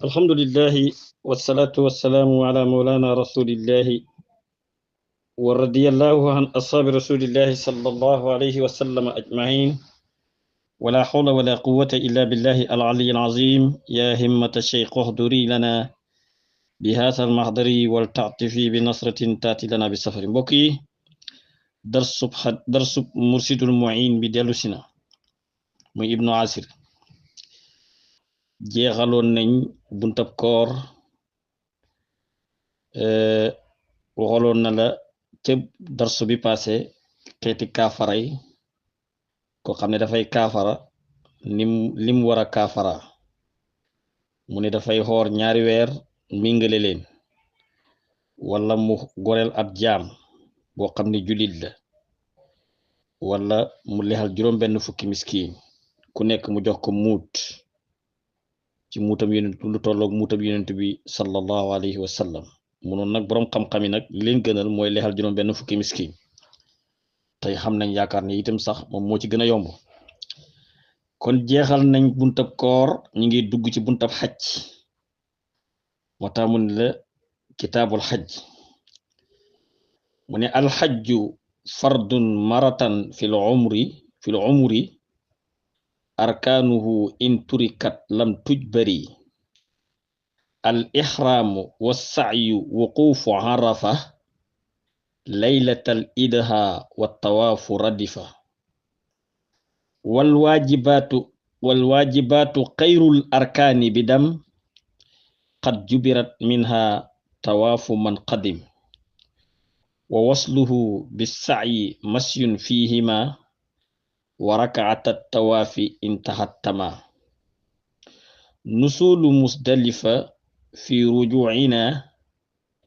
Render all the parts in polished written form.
الحمد لله والصلاة والسلام على مولانا رسول الله ورضي الله عن أصحاب رسول الله صلى الله عليه وسلم أجمعين ولا حول ولا قوة إلا بالله العلي العظيم يا همة الشيخ اهدري لنا بهذا المحضر ولتعطفي بنصرة تأتي لنا بسفر بكي درس مرشد المعين بديالوسنا من ابن عاصر jeexaloon nañ buntab koor waxaloon na la ca darsu bi passé xeeti kaafaray ko xam ne dafay kaafara lim war a kaafara mu ne dafay xoor ñaari weer mingale leen wala mu goreel ab jaam boo xam ne julit la wala mu lexal juróom benn fukki miskiin ku nekk mu jox ko muut ci muutam yonent lu tolloog muutam yonent bi sallallahu alayhi wa sallam munoon nag boroom xam-xam yi nag li leen gënal mooy lexal juróom benn fukki miskin tey xam nañ yaakaar ne itam sax moom moo ci gën a yomb kon jeexal nañ buntab koor ñu ngi dugg ci buntab xaj moo tax mu ne la kitaabul xaj mu ne alxajju fardun maratan fil umri arkaanuhu in turikat lam tujbari al ihraamu wassa'yu wuquufu arafa laylatal idha wa tawaafu radifa walwaajibaatu xayrul arkaani bidam qad jubirat minha tawaafu man qadim wa wasluhu bissa'yi masyun fihima wa rak'ata tawaafi intahattama nusulu musdalifa fi ruju'ina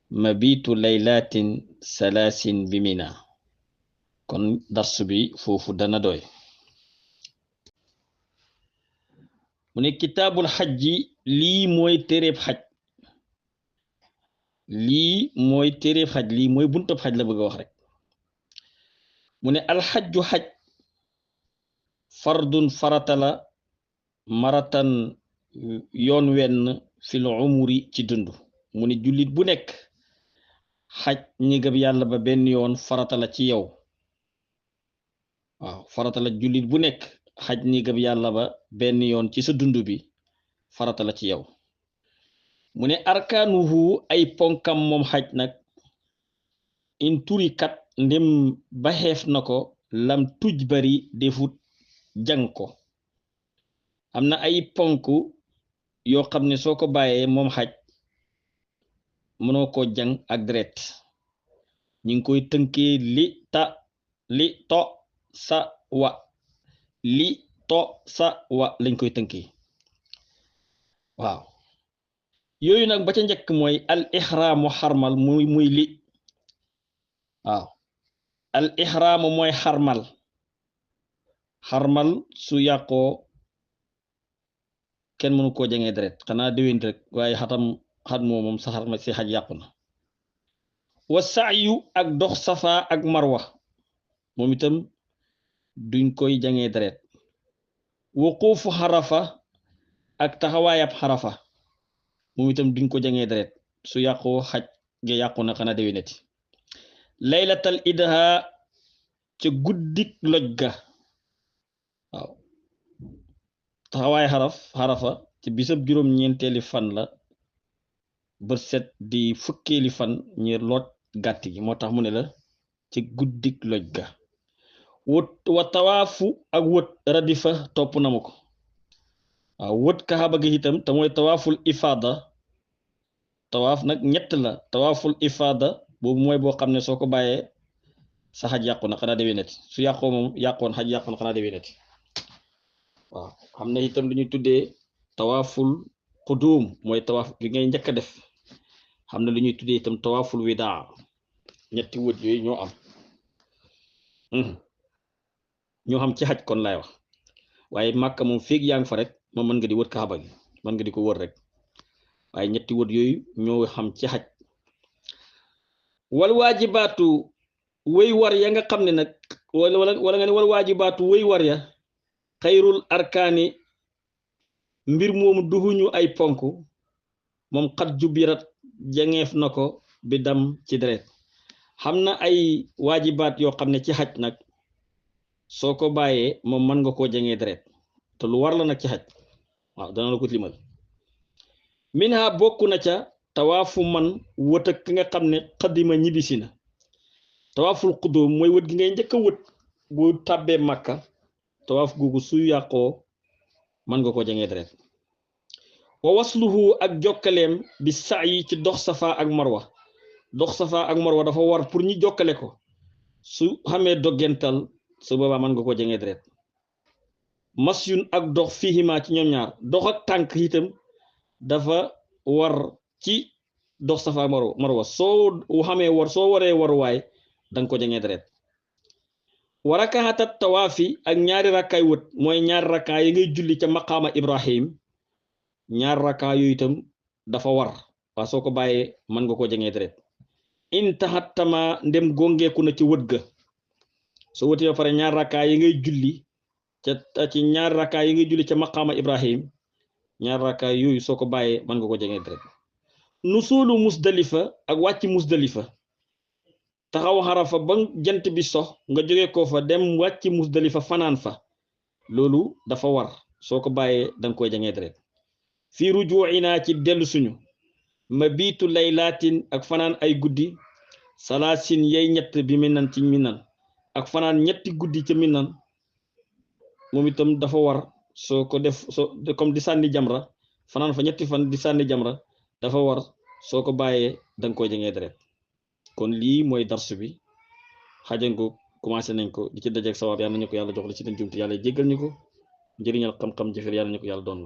mabitu laylatin salaasin bimina kon darsu bi foofu dana doy mu ne kitaabul xajji lii mooy téereb xaj lii mooy buntab xaj la bëgg a wax rek mu ne alxajju xaj fardun farata la maratan yoon wenn fil umri ci dund mu ne jullit bu nekk xaj ñigab yàlla ba benn yoon farata la ci yow waaw farata la jullit bu nekk xaj ñigab yàlla ba benn yoon ci sa dund bi farata la ci yow mu ne arkaanuhu ay ponkam moom xaj nag in turikat ndem baxeef na ko lam tuj bari defut jàng ko am na ay ponk yoo xam ne soo ko bàyyee moom xaj mënoo ko jàng ak deret ñu ngi koy tënkee li to sa wa lañ koy tënkee waaw yooyu nag ba ca njëkk mooy al ihraamu xarmal muy li waaw al ihraamu mooy xarmal su yàqoo kenn mënu koo jangee deret xanaa déwén rek waaye xat moom sa xarmal si xaj yàqu na wa sa'yu ak dox safa ak marwa moom itam duñ koy jangee deret wuquufu xarafa ak taxawaayab xarafa moom itam duñ ko jangee deret su yàqoo xaj ge yàqu na xanaa déwénati laylatal idha ca guddik loj ga waaw taxawaay xarafa ci bisab juróom-ñeenteeli fan la bët set di fukkeeli fan ñi loot gàtt gi moo tax mu ne la ci guddik loj ga wa tawaafu ak wët radifa topp na ma ko waaw wët kaaba gi itam te mooy tawaaful ifaada tawaaf nag ñett la tawaaful ifaada boobu mooy boo xam ne soo ko bàyyee sa xaj yàqu na xanaa déwénati su yàqoo moom yàqoon xaj yàqu na xanaa déwénati waaw xam ne itam lu ñuy tuddee tawaaful qudum mooy tawaaf gi ngay njëkk a def xam ne lu ñuy tuddee itam tawaaful widaa ñetti wët yooyu ñoo xam ci xaj kon laay wax waaye Màkka moom féeg yaa ngi fa rek moom mën nga di wër kaaba gi mën nga di ko wër rek waaye ñetti wët yooyu ñoo xam ci xaj wal waajibaatu wéy war ya nga xam ne nag wala nga ne wal waajibaatu wéy war ya xayrul arkaani mbir moomu duhuñu ay ponk moom xat jubirat jangeef na ko bi dam ci deret xam na ay waajibaat yoo xam ne ci xaj nag soo ko bàyyee moom mën nga koo jangee deret te lu war la nag ci xaj waaw dana la ko limal min ha bokk na ca tawaafu man wët ak ki nga xam ne xadima ñibbisi na tawaaful xudóom mooy wët gi ngay njëkk a wët bu tàbbee màkka tawaaf googu su yàqoo mën nga ko jangee deret wa wasluhu ak jokkaleem bi saa yi ci dox safa ak marwa dox safa ak marwa dafa war pour ñi jokkale ko su xamee doggental su boobaa mën nga ko jangee deret masyun ak dox fiihima ci ñoom ñaar dox ak tànk itam dafa war ci dox safa ak marwa soo xamee war soo waree waruwaay danga ko jangee deret wa rakaatat tawaafi ak ñaari rakkaay wët mooy ñaari rakkaa yi ngay julli ca maqaama Ibrahim ñaar rakkaa yooyu itam dafa war waa soo ko bàyyee mën nga ko jangee deret in taxattama ndem gongeeku na ci wët ga soo wëtee ba pare ñaar rakkaa yi ngay julli ci ñaar rakkaa yi ngay julli ca maqaama Ibrahim ñaar rakkaa yooyu soo ko bàyyee mën nga ko jangee deret nusuulu Musdalifa ak wàcc Musdalifa taxaw xarafa ba jant bi sox nga jóge ko fa dem wàcc Musdalifa fanaan fa loolu dafa war soo ko bàyyee danga koy jangee deret fii rujuinaa ci dellu suñu ma biitu laylaatin ak fanaan ay guddi salaasin yey ñett bi minan ci minan ak fanaan ñetti guddi ca minan moom itam dafa war soo ko def soo comme di sànni jamra fanaan fa ñetti fan di sànni jamra dafa war soo ko bàyyee danga koy jangee deret kon lii mooy darsu bi xajango commencé nañ ko di ci dajeeg sawab yàlla nañu ko yàlla jox li ci dañ jumti yàlla jéggal ñu ko njëriñal xam-xam jëfër yàlla nañu ko yàlla doon